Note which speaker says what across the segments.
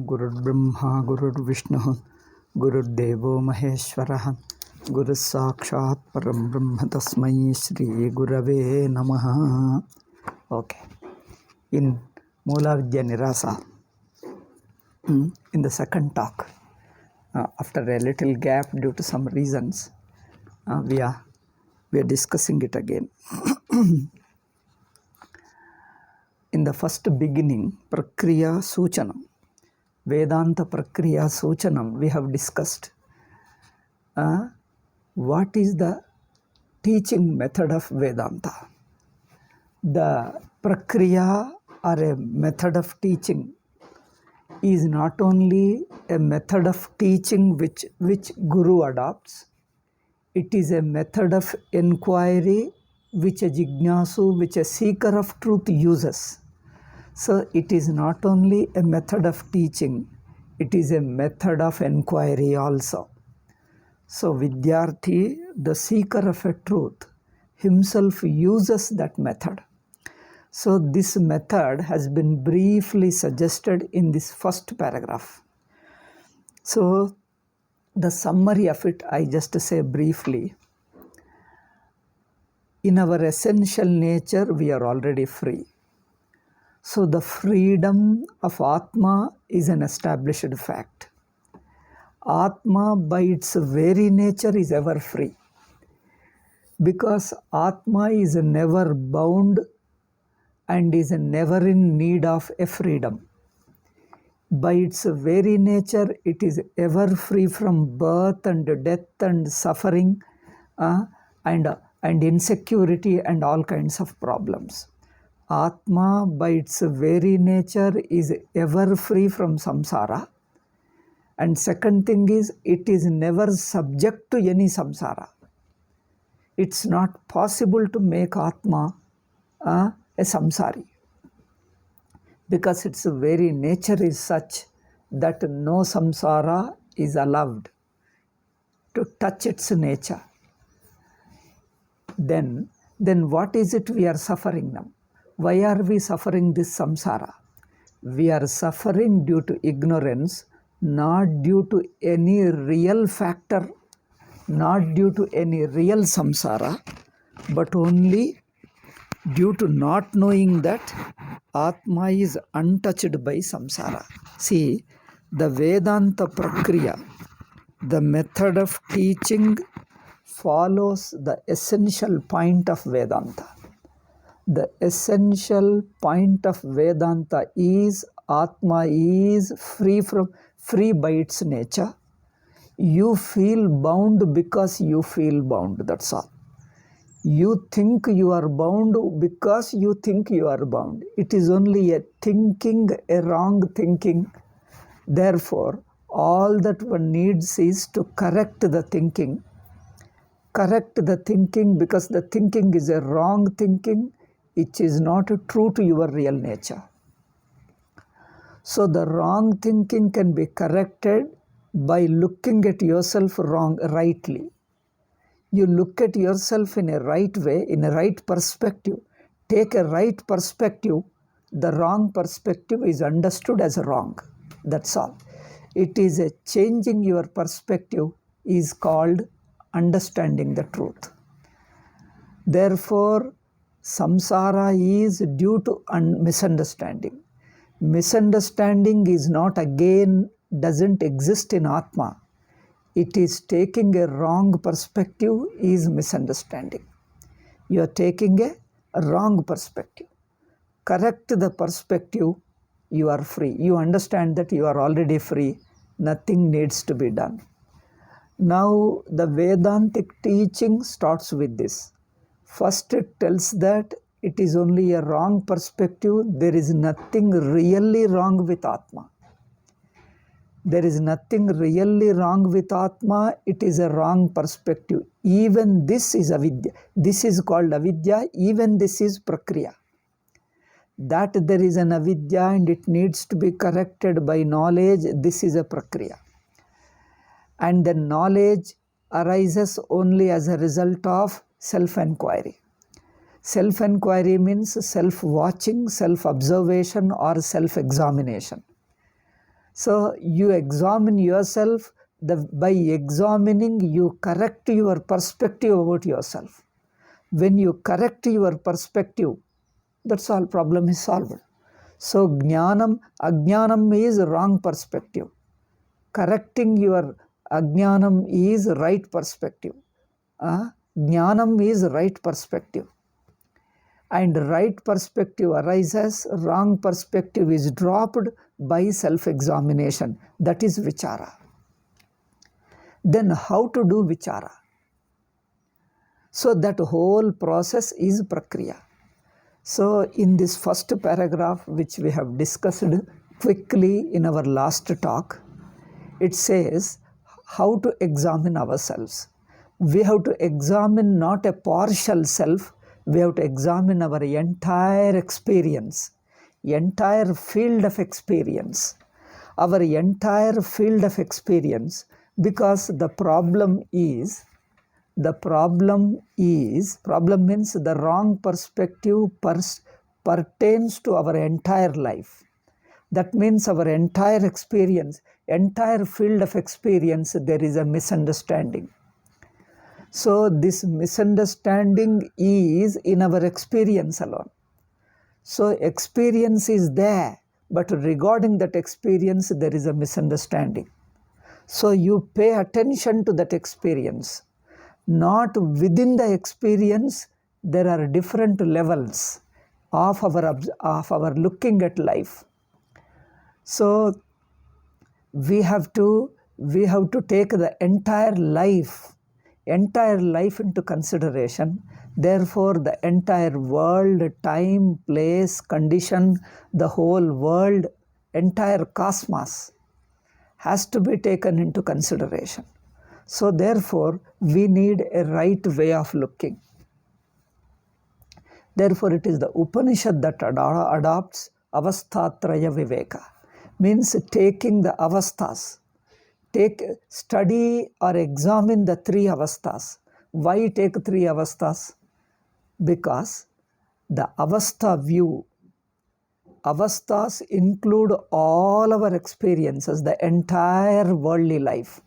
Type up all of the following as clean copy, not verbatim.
Speaker 1: गुरुर्ब्रह्मा गुरुर्विष्णुः गुरुर्देवो महेश्वरः गुरुः साक्षात् परं ब्रह्म तस्मै श्री गुरवे नमः. Okay. In Mulavidya Nirasa, in the second talk, after a little gap due to some reasons, we are discussing it again. In the first beginning, Prakriya Suchanam, Vedanta Prakriya Suchanam, we have discussed what is the teaching method of Vedanta. The Prakriya or a method of teaching is not only a method of teaching which Guru adopts, it is a method of inquiry which a jignasu, which a seeker of truth uses. So it is not only a method of teaching, it is a method of inquiry also. So Vidyarthi, the seeker of a truth, himself uses that method. So this method has been briefly suggested in this first paragraph. So the summary of it, I just say briefly. In our essential nature, we are already free. So the freedom of Atma is an established fact. Atma by its very nature is ever free. Because Atma is never bound and is never in need of a freedom. By its very nature, it is ever free from birth and death and suffering and insecurity and all kinds of problems. Atma by its very nature is ever free from samsara. And second thing is, it is never subject to any samsara. It's not possible to make Atma a samsari. Because its very nature is such that no samsara is allowed to touch its nature. Then what is it we are suffering now? Why are we suffering this samsara? We are suffering due to ignorance, not due to any real factor, not due to any real samsara, but only due to not knowing that Atma is untouched by samsara. See, the Vedanta Prakriya, the method of teaching, follows the essential point of Vedanta. The essential point of Vedanta is Atma is free by its nature. You feel bound because you feel bound, that's all. You think you are bound because you think you are bound. It is only a thinking, a wrong thinking. Therefore, all that one needs is to correct the thinking. Correct the thinking because the thinking is a wrong thinking, which is not true to your real nature. So the wrong thinking can be corrected by looking at yourself rightly. You look at yourself in a right way, in a right perspective. Take a right perspective. The wrong perspective is understood as wrong. That's all. It is a changing your perspective is called understanding the truth. Therefore, samsara is due to misunderstanding. Misunderstanding is not again, doesn't exist in Atma. It is taking a wrong perspective is misunderstanding. You are taking a wrong perspective. Correct the perspective, you are free. You understand that you are already free. Nothing needs to be done. Now, the Vedantic teaching starts with this. First, it tells that it is only a wrong perspective. There is nothing really wrong with Atma. There is nothing really wrong with Atma. It is a wrong perspective. Even this is avidya. This is called avidya. Even this is prakriya. That there is an avidya and it needs to be corrected by knowledge. This is a prakriya. And the knowledge arises only as a result of self-enquiry. Self-enquiry means self-watching, self-observation or self-examination. So you examine yourself, by examining you correct your perspective about yourself. When you correct your perspective, that's all, problem is solved. So ajnanam is wrong perspective. Correcting your ajnanam is right perspective. Jnanam is right perspective. And right perspective arises, wrong perspective is dropped by self-examination. That is vichara. Then how to do vichara? So that whole process is prakriya. So in this first paragraph, which we have discussed quickly in our last talk, it says how to examine ourselves. We have to examine not a partial self, we have to examine our entire experience, entire field of experience, our entire field of experience, because the problem means the wrong perspective pertains to our entire life. That means our entire experience, entire field of experience, there is a misunderstanding. So this misunderstanding is in our experience alone. So experience is there, but regarding that experience, there is a misunderstanding. So you pay attention to that experience. Not within the experience, there are different levels of our looking at life. So we have to take the entire life into consideration. Therefore, the entire world, time, place, condition, the whole world, entire cosmos has to be taken into consideration. So therefore, we need a right way of looking. Therefore, it is the Upanishad that adopts avasthatraya viveka, means taking the avasthas, study or examine the three avasthas. Why take three avasthas? Because the avastha view, avasthas include all our experiences, the entire worldly life,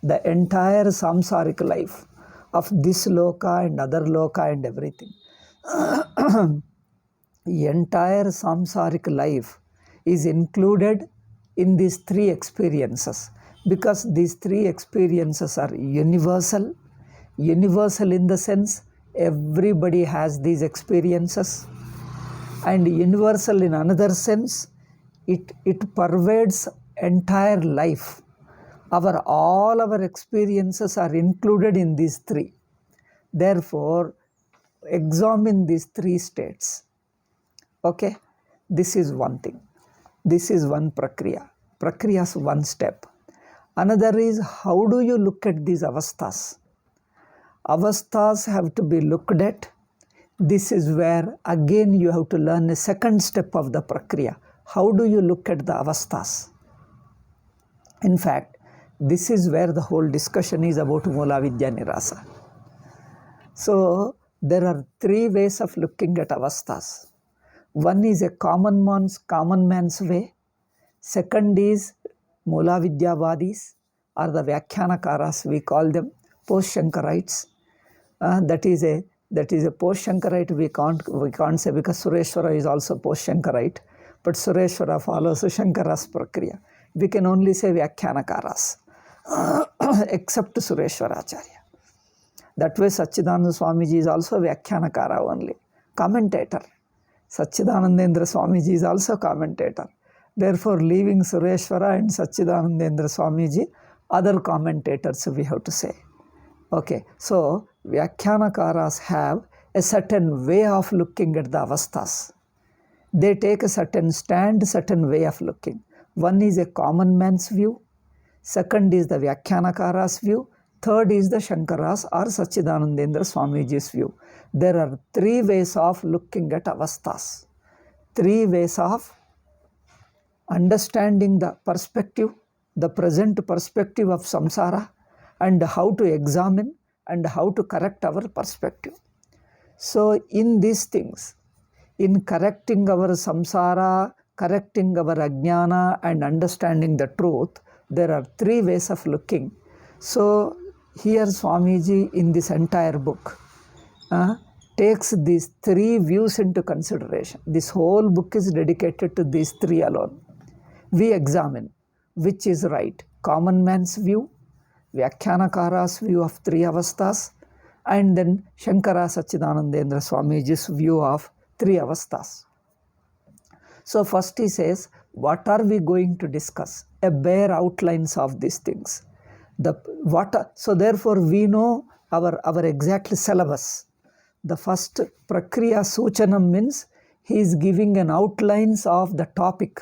Speaker 1: the entire samsaric life of this loka and other loka and everything. The entire samsaric life is included in these three experiences, because these three experiences are universal. Universal in the sense everybody has these experiences, and universal in another sense, it pervades entire life. All our experiences are included in these three. Therefore, examine these three states. Okay, this is one thing. This is one prakriya. Prakriya is one step. Another is, how do you look at these avasthas? Avasthas have to be looked at. This is where again you have to learn a second step of the prakriya. How do you look at the avasthas? In fact, this is where the whole discussion is about Mulavidya Nirasa. So there are three ways of looking at avasthas. One is a common man's way. Second is Mulavidyavadis, or the Vyakhyanakaras, we call them, post-Shankarites. That is a post-Shankarite, we can't say, because Sureshwara is also post-Shankarite, but Sureshwara follows Shankara's prakriya. We can only say Vyakhyanakaras, except Sureshwaracharya. That way Sachidananda Swamiji is also Vyakhyanakara only, commentator. Sachidanandendra Swamiji is also commentator. Therefore, leaving Sureshwara and Sachidanandendra Swamiji, other commentators we have to say. Okay, so Vyakhyanakaras have a certain way of looking at the avasthas. They take a certain stand, certain way of looking. One is a common man's view. Second is the Vyakhyanakaras view. Third is the Shankaras or Sachidanandendra Swamiji's view. There are three ways of looking at avasthas. Three ways of understanding the perspective, the present perspective of samsara, and how to examine and how to correct our perspective. So in these things, in correcting our samsara, correcting our ajnana and understanding the truth, there are three ways of looking. So here Swamiji in this entire book takes these three views into consideration. This whole book is dedicated to these three alone. We examine which is right. Common man's view, Vyakyanakara's view of three avasthas, and then Shankara Sachidanandendra Swamiji's view of three avasthas. So first he says, what are we going to discuss? A bare outlines of these things. So therefore we know our exact syllabus. The first Prakriya Suchanam means he is giving an outlines of the topic.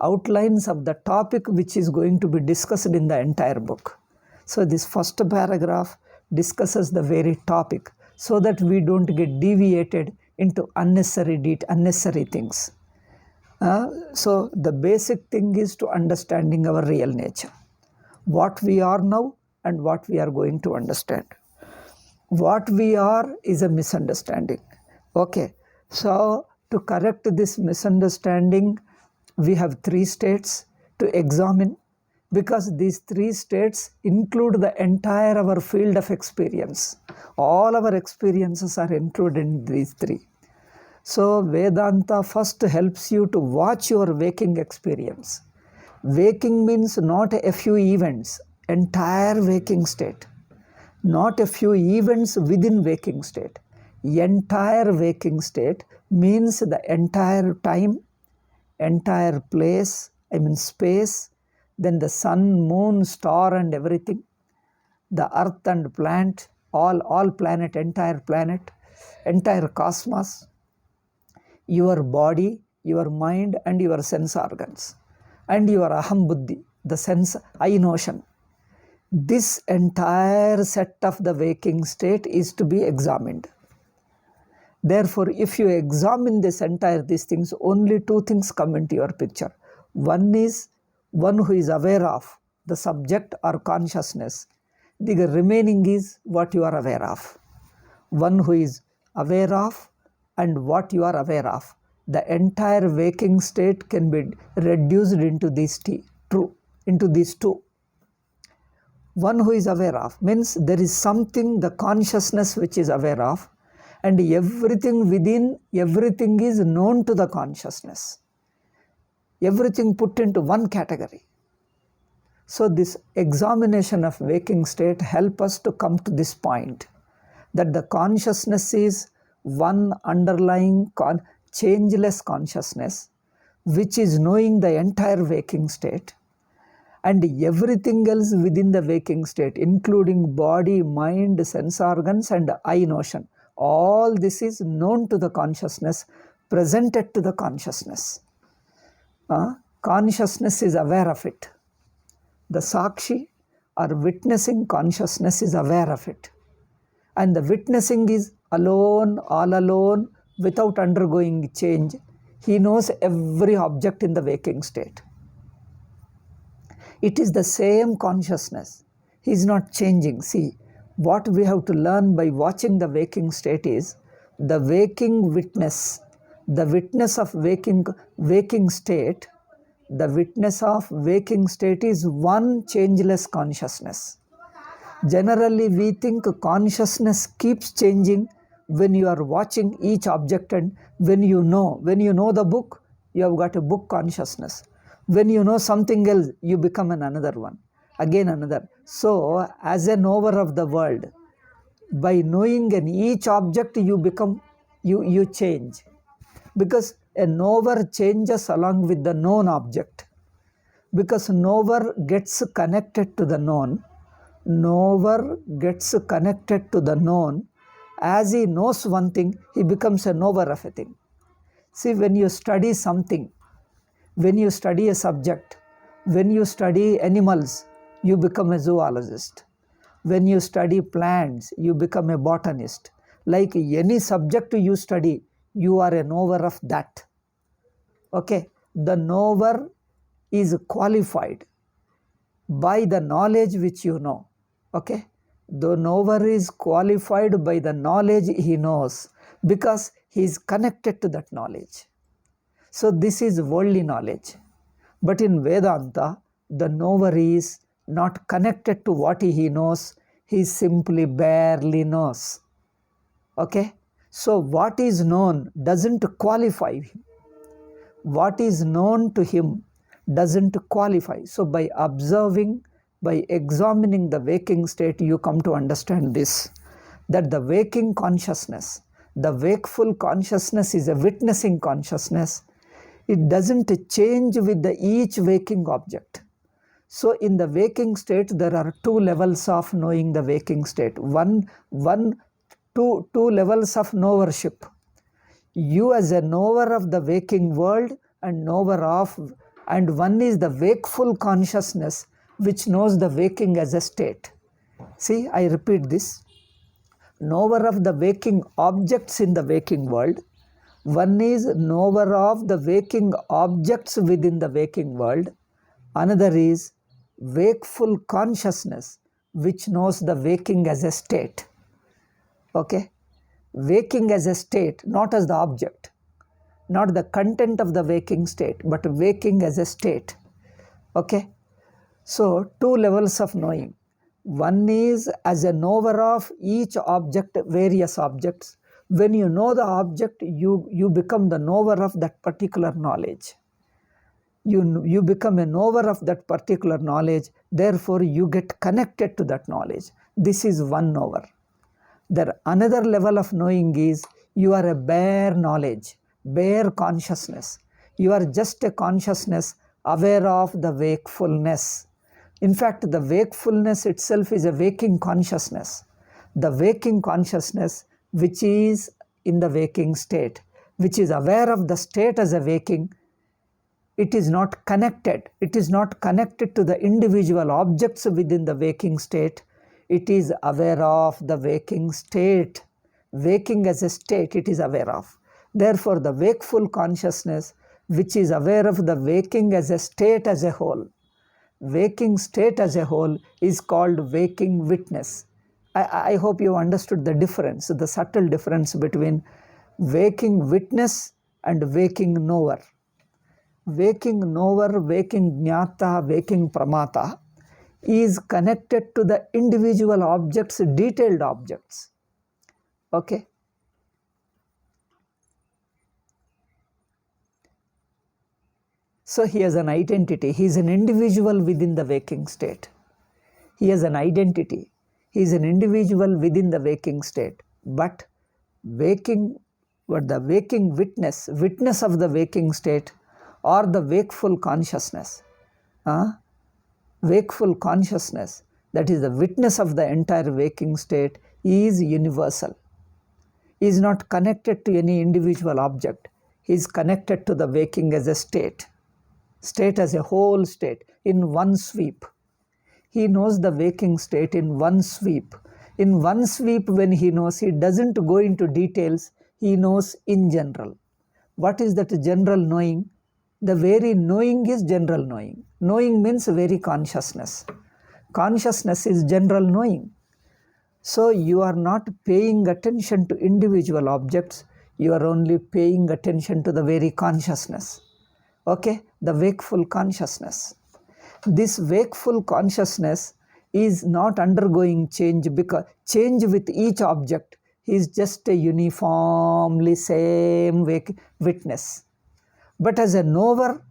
Speaker 1: Outlines of the topic which is going to be discussed in the entire book. So this first paragraph discusses the very topic so that we don't get deviated into unnecessary things. So the basic thing is to understanding our real nature. What we are now and what we are going to understand. What we are is a misunderstanding. Okay, so to correct this misunderstanding, we have three states to examine, because these three states include the entire our field of experience. All our experiences are included in these three. So Vedanta first helps you to watch your waking experience. Waking means not a few events, entire waking state. Not a few events within waking state. Entire waking state means the entire time, entire place, space, then the sun, moon, star and everything, the earth and plant, all planet, entire cosmos, your body, your mind and your sense organs, and your aham buddhi, the sense I notion. This entire set of the waking state is to be examined. Therefore, if you examine these things, only two things come into your picture. One is one who is aware of the subject or consciousness. The remaining is what you are aware of. One who is aware of and what you are aware of. The entire waking state can be reduced into these two. One who is aware of means there is something, the consciousness which is aware of, and everything within, everything is known to the consciousness. Everything put into one category. So this examination of waking state helps us to come to this point, that the consciousness is one underlying changeless consciousness which is knowing the entire waking state, and everything else within the waking state, including body, mind, sense organs and I notion. All this is known to the consciousness, presented to the consciousness. Consciousness is aware of it. The Sakshi or witnessing consciousness is aware of it. And the witnessing is alone, all alone, without undergoing change. He knows every object in the waking state. It is the same consciousness. He is not changing. See, what we have to learn by watching the waking state is the waking witness, the witness of waking state. The witness of waking state is one changeless consciousness. Generally, we think consciousness keeps changing when you are watching each object, and when you know the book, you have got a book consciousness. When you know something else, you become another one, again another. So, as a knower of the world, by knowing in each object, you change. Because a knower changes along with the known object. Because knower gets connected to the known. Knower gets connected to the known. As he knows one thing, he becomes a knower of a thing. See, when you study something, when you study a subject, when you study animals, you become a zoologist. When you study plants, you become a botanist. Like any subject you study, you are a knower of that. Okay, the knower is qualified by the knowledge which you know. Okay, the knower is qualified by the knowledge he knows, because he is connected to that knowledge. So this is worldly knowledge. But in Vedanta, the knower is not connected to what he knows, he simply barely knows. Okay? So what is known doesn't qualify him. What is known to him doesn't qualify. So by observing, by examining the waking state, you come to understand this, that the waking consciousness, the wakeful consciousness is a witnessing consciousness. It doesn't change with each waking object. So in the waking state, there are two levels of knowing the waking state. Two levels of knowership. You as a knower of the waking world and one is the wakeful consciousness which knows the waking as a state. See, I repeat this. Knower of the waking objects in the waking world. One is knower of the waking objects within the waking world. Another is wakeful consciousness which knows the waking as a state. Okay? Waking as a state, not as the object, not the content of the waking state, but waking as a state. Okay? So, two levels of knowing. One is as a knower of each object, various objects. When you know the object, you become the knower of that particular knowledge. You become a knower of that particular knowledge, therefore you get connected to that knowledge. This is one knower. Another level of knowing is you are a bare knowledge, bare consciousness. You are just a consciousness aware of the wakefulness. In fact, the wakefulness itself is a waking consciousness. The waking consciousness which is in the waking state, which is aware of the state as a waking, it is not connected. It is not connected to the individual objects within the waking state. It is aware of the waking state. Waking as a state, it is aware of. Therefore, the wakeful consciousness, which is aware of the waking as a state as a whole, waking state as a whole is called waking witness. I hope you understood the difference, the subtle difference between waking witness and waking knower. Waking knower, waking jnata, waking pramata is connected to the individual objects, detailed objects. Okay? So he has an identity. He is an individual within the waking state. He has an identity. He is an individual within the waking state. But the waking witness of the waking state, or the wakeful consciousness, wakeful consciousness, that is the witness of the entire waking state, is universal. He is not connected to any individual object. He is connected to the waking as a state as a whole state, in one sweep. He knows the waking state in one sweep. In one sweep, when he knows, he doesn't go into details, he knows in general. What is that general knowing? The very knowing is general knowing. Knowing means very consciousness. Consciousness is general knowing. So you are not paying attention to individual objects, you are only paying attention to the very consciousness. Okay? The wakeful consciousness. This wakeful consciousness is not undergoing change, because change with each object is just a uniformly same witness. But as a knower,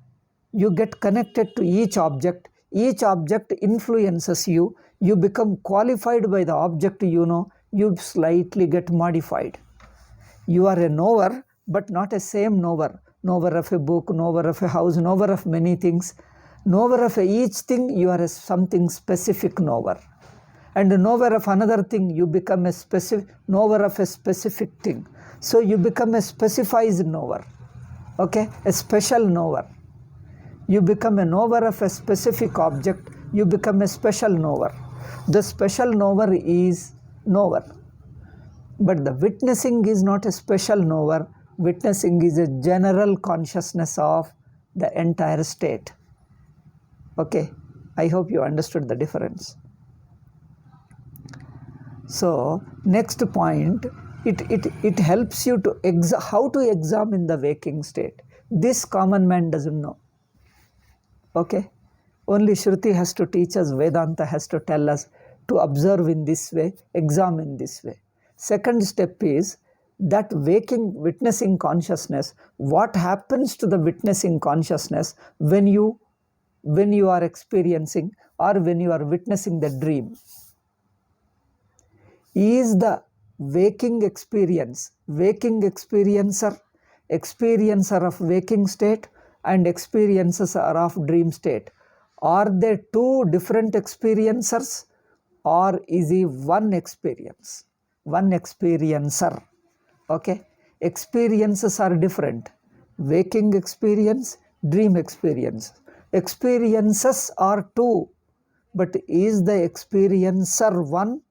Speaker 1: you get connected to each object influences you, you become qualified by the object you know, you slightly get modified. You are a knower, but not a same knower. Knower of a book, knower of a house, knower of many things. Knower of each thing, you are a something specific knower. And knower of another thing, you become a specific knower of a specific thing. So you become a specified knower. Okay? A special knower. You become a knower of a specific object, you become a special knower. The special knower is knower. But the witnessing is not a special knower. Witnessing is a general consciousness of the entire state. Okay, I hope you understood the difference. So, next point, it helps you to how to examine the waking state. This common man doesn't know. Okay? Only Shruti has to teach us, Vedanta has to tell us to observe in this way, examine this way. Second step is that witnessing consciousness. What happens to the witnessing consciousness when you are experiencing or when you are witnessing the dream? Is the waking experiencer of waking state and experiences are of dream state? Are they two different experiencers, or is he one experience, one experiencer? Okay, experiences are different. Waking experience, dream experience. Experiences are two, but is the experiencer one?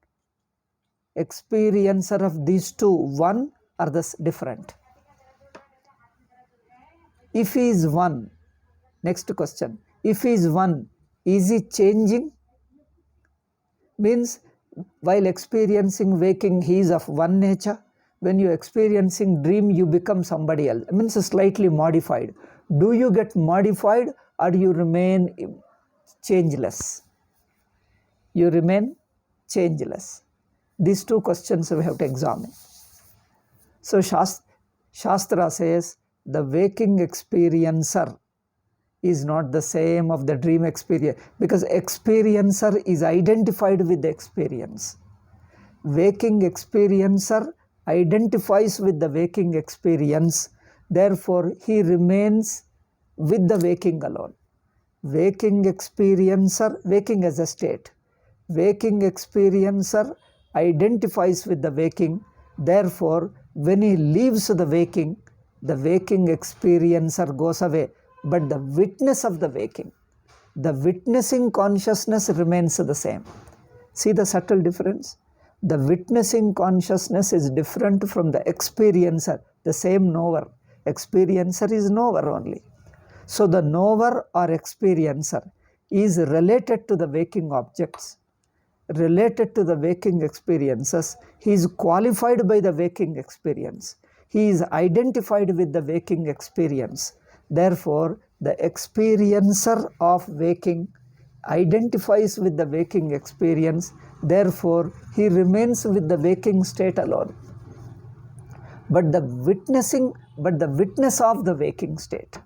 Speaker 1: Experiencer of these two one or this different? If he is one, next question, if he is one, is he changing? Means while experiencing waking he is of one nature, when you experiencing dream you become somebody else, means slightly modified. Do you get modified or you remain changeless? You remain changeless. These two questions we have to examine. So Shastra says the waking experiencer is not the same of the dream experience, because experiencer is identified with the experience. Waking experiencer identifies with the waking experience, therefore he remains with the waking alone. Waking experiencer, waking as a state, waking experiencer identifies with the waking, therefore when he leaves the waking experiencer goes away, but the witness of the waking, the witnessing consciousness remains the same. See the subtle difference? The witnessing consciousness is different from the experiencer, the same knower. Experiencer is knower only. So the knower or experiencer is related to the waking objects, related to the waking experiences. He is qualified by the waking experience. He is identified with the waking experience. Therefore, the experiencer of waking identifies with the waking experience. Therefore, he remains with the waking state alone. But the witness of the waking state,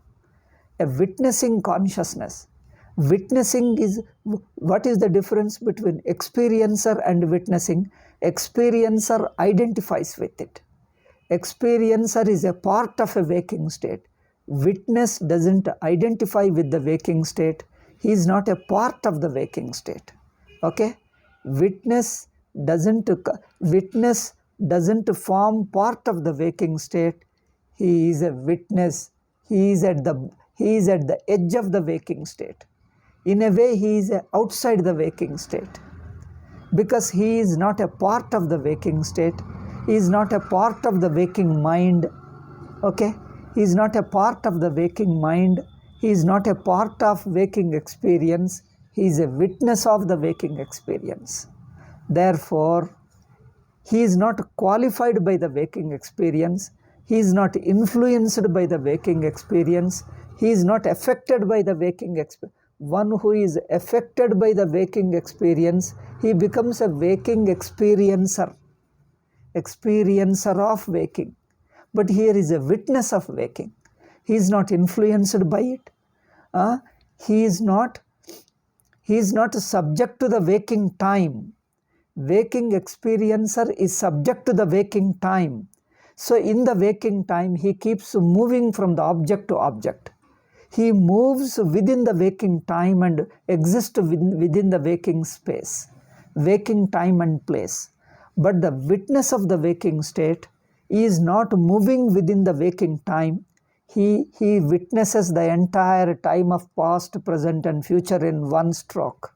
Speaker 1: a witnessing consciousness. Witnessing is, what is the difference between experiencer and witnessing? Experiencer identifies with it. Experiencer is a part of a waking state. Witness doesn't identify with the waking state. He is not a part of the waking state. Okay? Witness doesn't form part of the waking state. He is a witness. He is at the edge of the waking state. In a way, he is outside the waking state, because he is not a part of the waking state. He is not a part of the waking mind. Okay? He is not a part of the waking mind. He is not a part of waking experience. He is a witness of the waking experience. Therefore, he is not qualified by the waking experience. He is not influenced by the waking experience. He is not affected by the waking experience. One who is affected by the waking experience, he becomes a waking experiencer, experiencer of waking. But here is a witness of waking. He is not influenced by it. He is not subject to the waking time. Waking experiencer is subject to the waking time. So in the waking time, he keeps moving from the object to object. He moves within the waking time and exists within the waking space, waking time and place. But the witness of the waking state is not moving within the waking time. He witnesses the entire time of past, present and future in one stroke.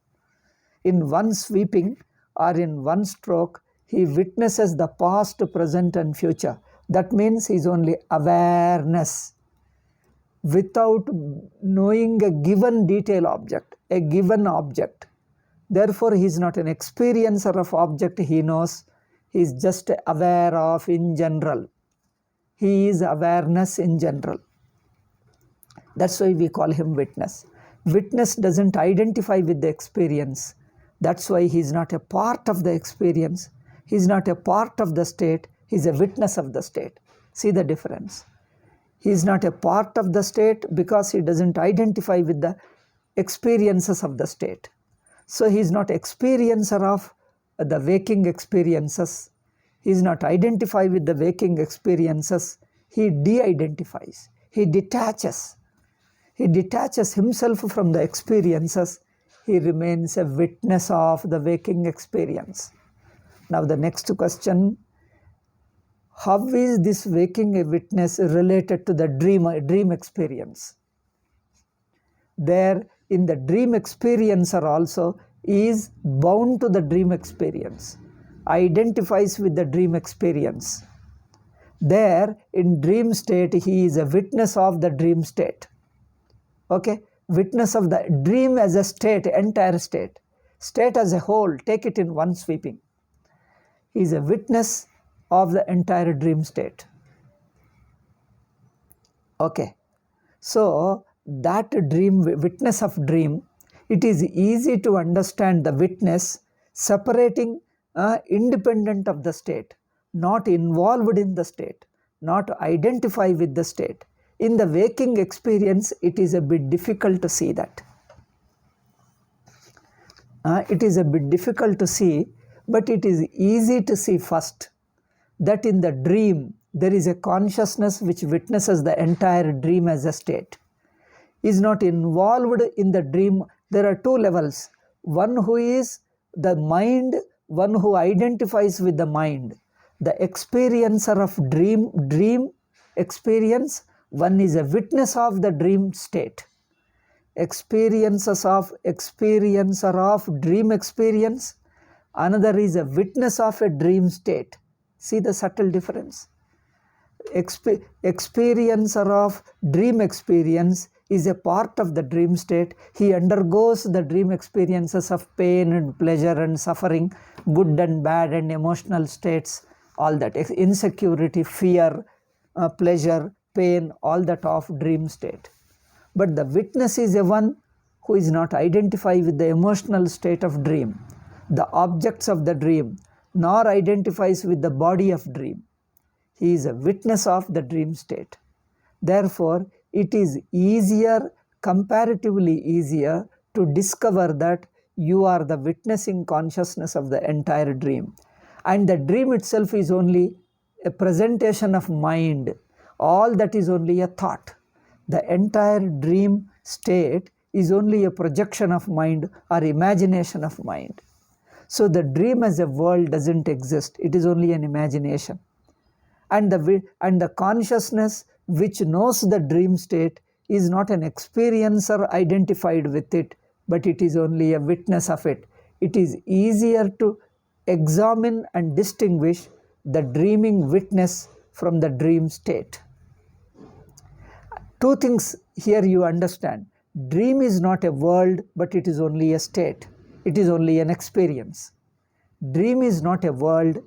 Speaker 1: In one sweeping or in one stroke, he witnesses the past, present and future. That means he is only awareness, without knowing a given detail object, a given object. Therefore, he is not an experiencer of object he knows. He is just aware of in general. He is awareness in general. That's why we call him witness. Witness doesn't identify with the experience. That's why he's not a part of the experience. He's not a part of the state. He's a witness of the state. See the difference. He is not a part of the state because he doesn't identify with the experiences of the state. So he is not experiencer of the waking experiences. He is not identified with the waking experiences. He de-identifies. He detaches. He detaches himself from the experiences. He remains a witness of the waking experience. Now the next question, how is this waking a witness related to the dream experience? There in the dream experiencer also is bound to the dream experience, identifies with the dream experience. There in dream state he is a witness of the dream state. Okay, witness of the dream as a state, entire state as a whole, take it in one sweeping. He is a witness of the entire dream state. Okay, so that dream, witness of dream, it is easy to understand the witness separating, independent of the state, not involved in the state, not identify with the state. In the waking experience, it is a bit difficult to see that. It is a bit difficult to see, but it is easy to see first that in the dream there is a consciousness which witnesses the entire dream as a state. Is not involved in the dream. There are two levels. One who is the mind, one who identifies with the mind. The experiencer of dream experience, one is a witness of the dream state. Experiencer of dream experience, another is a witness of a dream state. See the subtle difference. Experiencer of dream experience is a part of the dream state. He undergoes the dream experiences of pain and pleasure and suffering, good and bad and emotional states, all that, insecurity, fear, pleasure, pain, all that of dream state. But the witness is a one who is not identified with the emotional state of dream, the objects of the dream, nor identifies with the body of dream. He is a witness of the dream state. Therefore, it is easier, comparatively easier, to discover that you are the witnessing consciousness of the entire dream. And the dream itself is only a presentation of mind. All that is only a thought. The entire dream state is only a projection of mind or imagination of mind. So the dream as a world doesn't exist. It is only an imagination. And the consciousness which knows the dream state is not an experiencer identified with it, but it is only a witness of it. It is easier to examine and distinguish the dreaming witness from the dream state. Two things here you understand. Dream is not a world, but it is only a state. It is only an experience. Dream is not a world,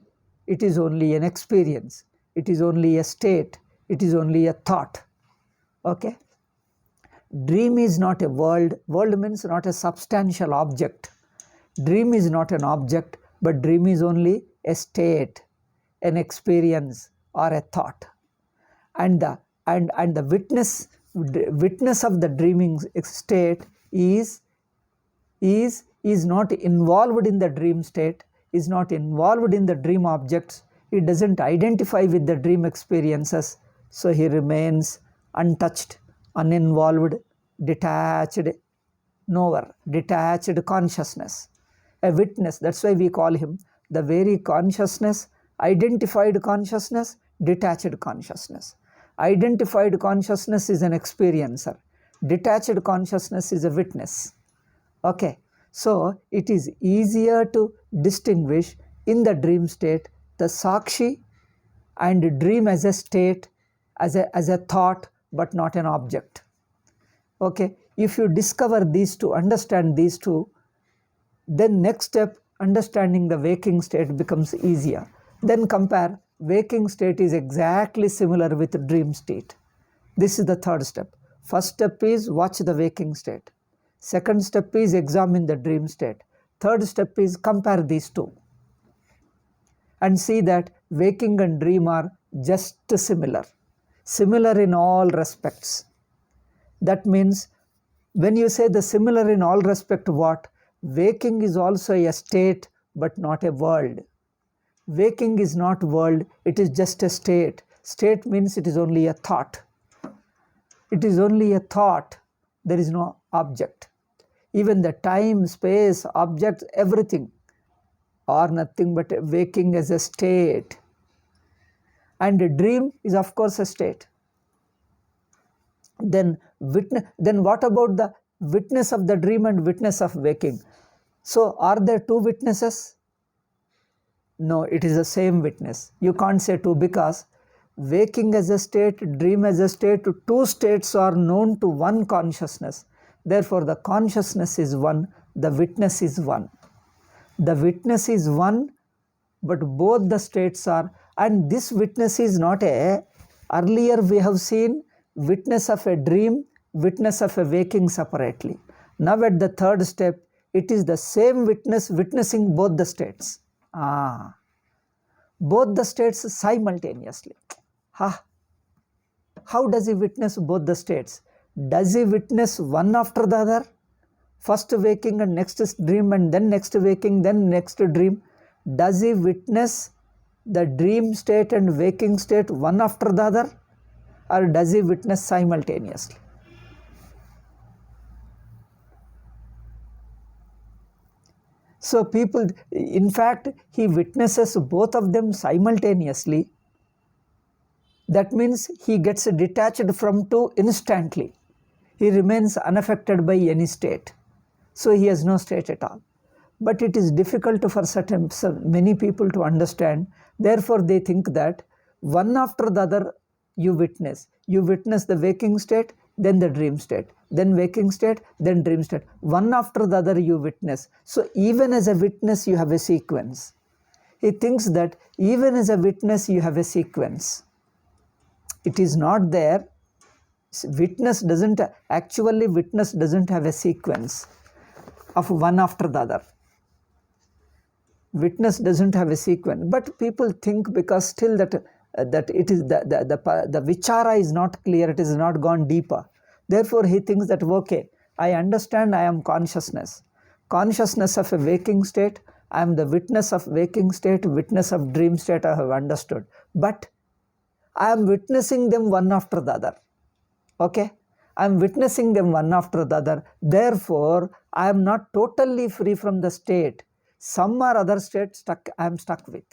Speaker 1: it is only an experience. It is only a state. It is only a thought. Okay? Dream is not a world. World means not a substantial object. Dream is not an object, but dream is only a state, an experience, or a thought. And the witness of the dreaming state is not involved in the dream state, is not involved in the dream objects. He doesn't identify with the dream experiences, so he remains untouched, uninvolved, detached, knower, detached consciousness, a witness. That's why we call him the very consciousness, identified consciousness, detached consciousness. Identified consciousness is an experiencer. Detached consciousness is a witness. Okay, so it is easier to distinguish in the dream state the Sakshi and dream as a state, as a thought, but not an object. Okay, if you discover these two, understand these two, then next step, understanding the waking state becomes easier. Then compare, waking state is exactly similar with dream state. This is the third step. First step is watch the waking state. Second step is examine the dream state. Third step is compare these two and see that waking and dream are just similar in all respects. That means when you say the similar in all respect, what? Waking is also a state but not a world. Waking is not world, it is just a state. State means it is only a thought. It is only a thought, there is no object. Even the time, space, objects, everything are nothing but waking as a state. And a dream is of course a state. Then what about the witness of the dream and witness of waking? So are there two witnesses? No, it is the same witness. You can't say two, because waking as a state, dream as a state, two states are known to one consciousness. Therefore, the consciousness is one, the witness is one. The witness is one, but both the states are, and this witness is not a, earlier we have seen witness of a dream, witness of a waking separately. Now at the third step, it is the same witness witnessing both the states. Both the states simultaneously. How does he witness both the states? Does he witness one after the other? First waking and next dream, and then next waking, then next dream. Does he witness the dream state and waking state one after the other? Or does he witness simultaneously? So people, in fact, he witnesses both of them simultaneously. That means he gets detached from two instantly. He remains unaffected by any state. So he has no state at all. But it is difficult for many people to understand. Therefore, they think that one after the other you witness. You witness the waking state, then the dream state, then waking state, then dream state. One after the other you witness. So even as a witness you have a sequence. He thinks that even as a witness you have a sequence. It is not there. Witness doesn't have a sequence of one after the other. Witness doesn't have a sequence. But people think, because still that it is the vichara is not clear, it is not gone deeper. Therefore he thinks that, okay, I understand I am consciousness of a waking state, I am the witness of waking state, witness of dream state, I have understood. But I am witnessing them one after the other. Okay? I am witnessing them one after the other. Therefore, I am not totally free from the state. Some or other state I am stuck with.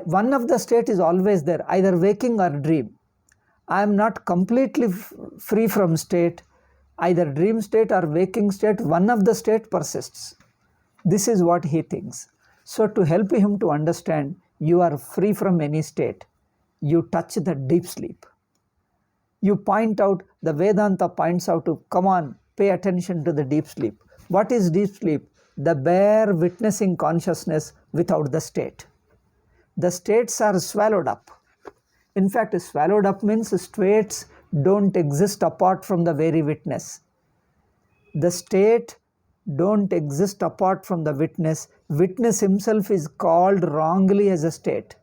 Speaker 1: One of the state is always there, either waking or dream. I am not completely free from state, either dream state or waking state, one of the state persists. This is what he thinks. So to help him to understand, you are free from any state. You touch the deep sleep. You point out, the Vedanta points out to, come on, pay attention to the deep sleep. What is deep sleep? The bare witnessing consciousness without the state. The states are swallowed up. In fact, swallowed up means states don't exist apart from the very witness. The state don't exist apart from the witness. Witness himself is called wrongly as a state.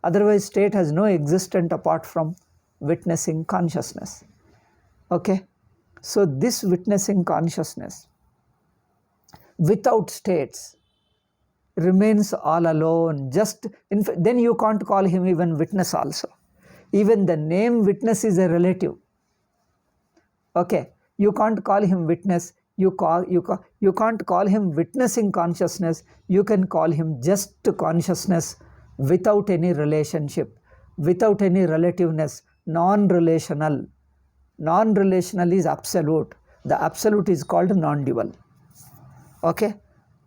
Speaker 1: Otherwise, state has no existence apart from witnessing consciousness. Okay? So this witnessing consciousness without states remains all alone. Then you can't call him even witness also. Even the name witness is a relative. Okay? You can't call him witness. You can't call him witnessing consciousness. You can call him just consciousness without any relationship, without any relativeness, non-relational. Non-relational is absolute. The absolute is called non-dual. Okay?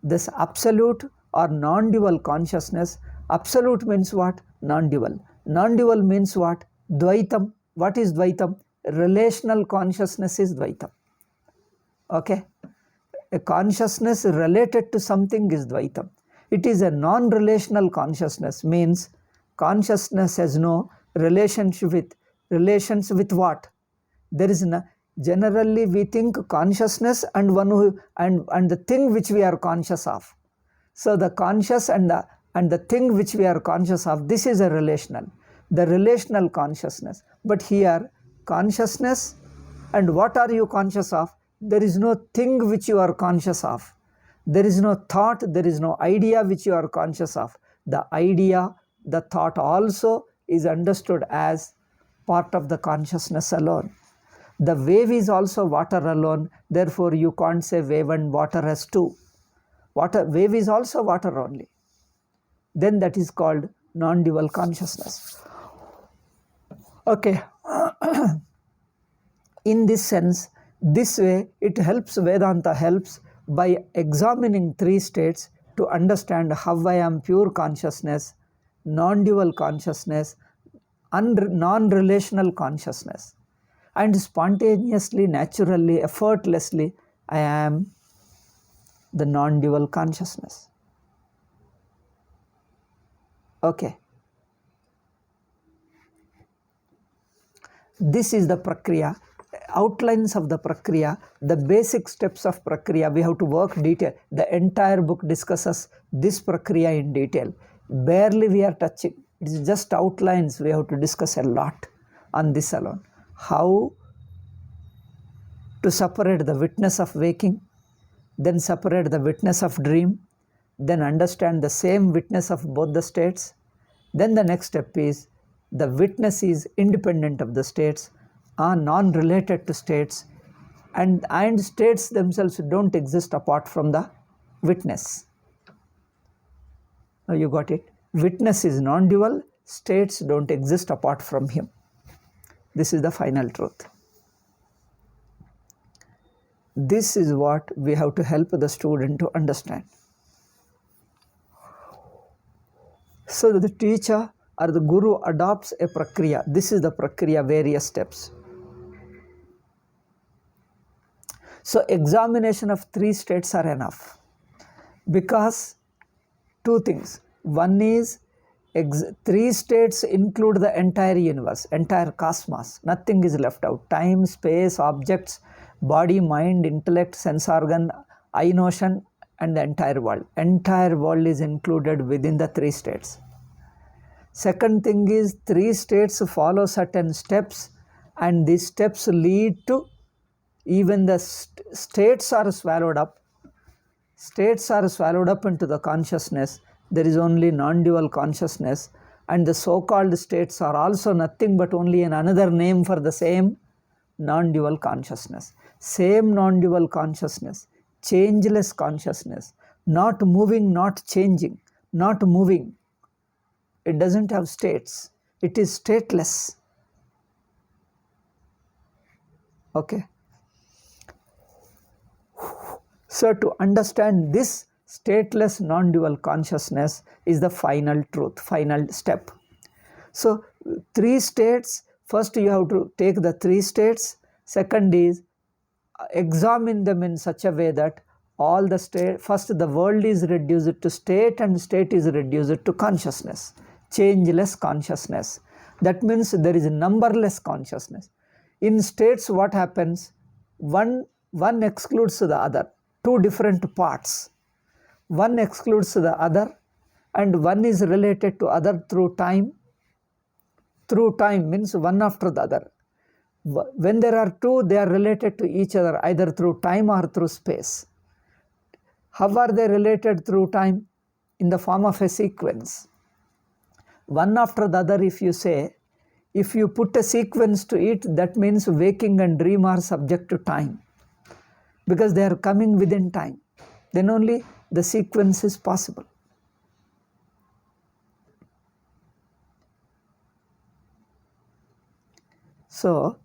Speaker 1: This absolute or non-dual consciousness, absolute means what? Non-dual. Non-dual means what? Dvaitam. What is Dvaitam? Relational consciousness is Dvaitam. Okay? A consciousness related to something is Dvaitam. It is a non-relational consciousness, means consciousness has no relations with what? There is generally we think consciousness and one who and the thing which we are conscious of. So the conscious and the thing which we are conscious of, this is a relational, the relational consciousness. But here consciousness and what are you conscious of? There is no thing which you are conscious of. There is no thought, there is no idea which you are conscious of. The idea, the thought also is understood as part of the consciousness alone. The wave is also water alone, therefore you can't say wave and water as two. Wave is also water only. Then that is called non-dual consciousness. Okay. In this sense, this way it helps, Vedanta helps by examining three states to understand how I am pure consciousness, non-dual consciousness, and non-relational consciousness. And spontaneously, naturally, effortlessly, I am the non-dual consciousness. Okay. This is the prakriya, outlines of the prakriya, the basic steps of prakriya. We have to work detail. The entire book discusses this prakriya in detail. Barely we are touching. It is just outlines. We have to discuss a lot on this alone. How to separate the witness of waking, then separate the witness of dream, then understand the same witness of both the states. Then the next step is the witness is independent of the states, are non-related to states, and states themselves don't exist apart from the witness. Now you got it. Witness is non-dual, states don't exist apart from him. This is the final truth. This is what we have to help the student to understand. So the teacher or the guru adopts a prakriya. This is the prakriya, various steps. So examination of three states are enough, because two things. One is three states include the entire universe, entire cosmos. Nothing is left out. Time, space, objects, body, mind, intellect, sense organ, eye notion, and the entire world. Entire world is included within the three states. Second thing is three states follow certain steps, and these steps lead to even the states are swallowed up. States are swallowed up into the consciousness. There is only non-dual consciousness, and the so-called states are also nothing but only another name for the same non-dual consciousness. Same non-dual consciousness, changeless consciousness, not moving, not changing, not moving. It doesn't have states. It is stateless. Okay. So to understand this stateless non-dual consciousness is the final truth, final step. So three states, first you have to take the three states. Second is examine them in such a way that all the state, first the world is reduced to state and state is reduced to consciousness, changeless consciousness. That means there is numberless consciousness. In states what happens? One excludes the other, two different parts. One excludes the other, and one is related to other through time. Through time means one after the other. When there are two, they are related to each other either through time or through space. How are they related through time? In the form of a sequence. One after the other, if you say, if you put a sequence to it, that means waking and dream are subject to time, because they are coming within time. Then only the sequence is possible. So,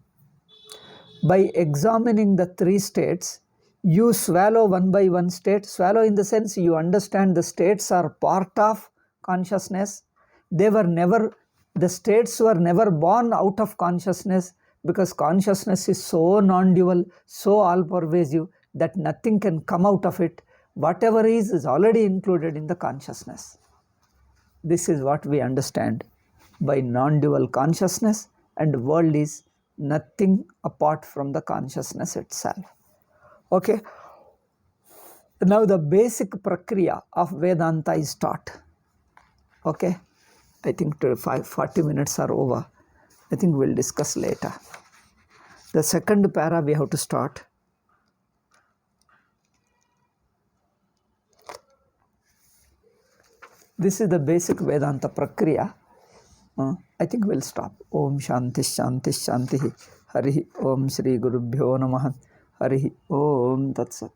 Speaker 1: by examining the three states, you swallow one by one state. Swallow in the sense you understand the states are part of consciousness. The states were never born out of consciousness, because consciousness is so non-dual, so all-pervasive that nothing can come out of it. Whatever is already included in the consciousness. This is what we understand by non-dual consciousness, and world is nothing apart from the consciousness itself. Okay. Now the basic prakriya of Vedanta is taught. Okay. I think 40 minutes are over. I think we'll discuss later. The second para we have to start. This is the basic Vedanta prakriya. I think we'll stop. Om Shanti Shanti Shanti. Hari Om Shri Gurubhyo Namaha. Hari Om Tat Sat.